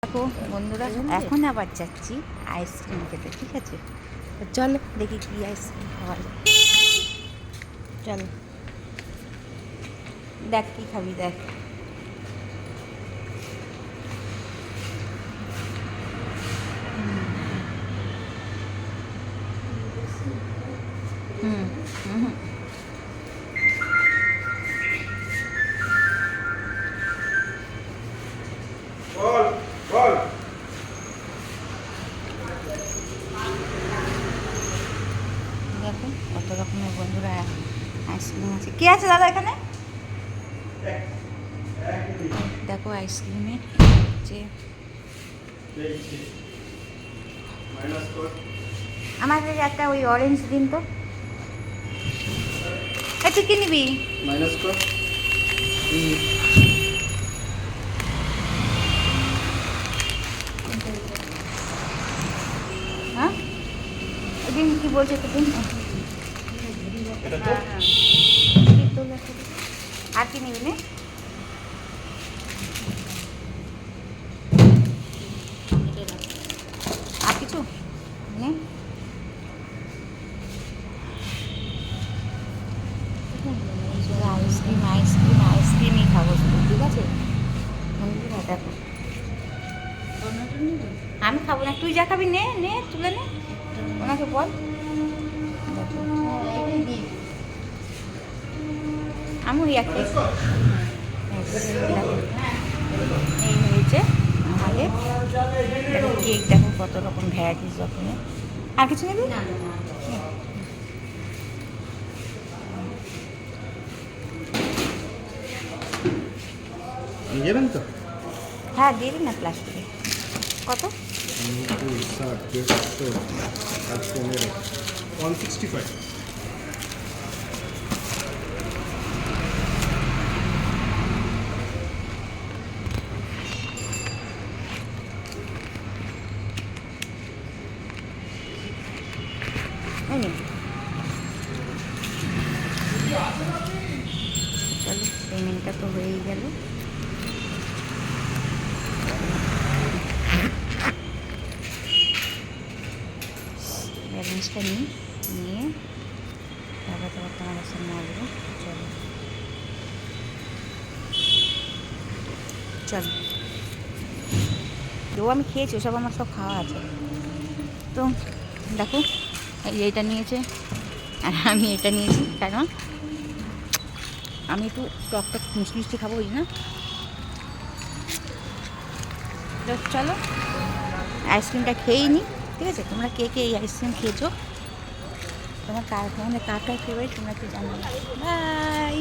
দেখো বন্ধুরা, এখন আবার যাচ্ছি আইসক্রিম খেতে, ঠিক আছে? চলো দেখি কি আইসক্রিম খাওয়া যায়। চলো, দেখ কি খাবি, দেখ। হুম হুম হুম। দেখো কত রকমের বন্ধুরা আইসক্রিম আছে। কে আছে দাদা এখানে? দেখো আইসক্রিমে হচ্ছে আমাদের একটা ওই অরেঞ্জ দিন তো। তুই কি নিবি? মাইনাস কর। হ্যাঁ, ওই দিন কি বলছে তো দিন। আর কি নিবি নে? আর কিছু নে। আইসক্রিম আইসক্রিম আইসক্রিমই খাবো শুধু, ঠিক আছে বন্ধুরা? দেখো আমি খাবো না, তুই যা খাবি নে নে, তুলে নে, ওনাকে বল। দেখো আমি ওই একটাই। দেখো এই হয়েছে আমাদের। দেখো কেক, দেখো কত রকম ভ্যারাইটিস রকমের। আর কিছু নেবি? নেবেন তো? হ্যাঁ দিয়ে দিন না প্লাস্টিকে। কত? 165। এই নিন। চলো পেমেন্টটা তো হয়েই গেল। ব্যালেন্সটা নিয়ে তারপর তোমার সামনে আসবো। চলো চলো, তো আমি খেয়েছি, ওসব আমার সব খাওয়া আছে। তো দেখো এইটা নিয়েছে আর আমি এটা নিয়েছি, কারণ আমি একটু টক মিষ্টি মিষ্টি খাবো, ওই না। তো চলো আইসক্রিমটা খেয়েই নিই, ঠিক আছে? তোমরা কে কে এই আইসক্রিম খেয়েছো? তোমাদের কার ফেভারিট তোমরা একটু জানাবে। বাই।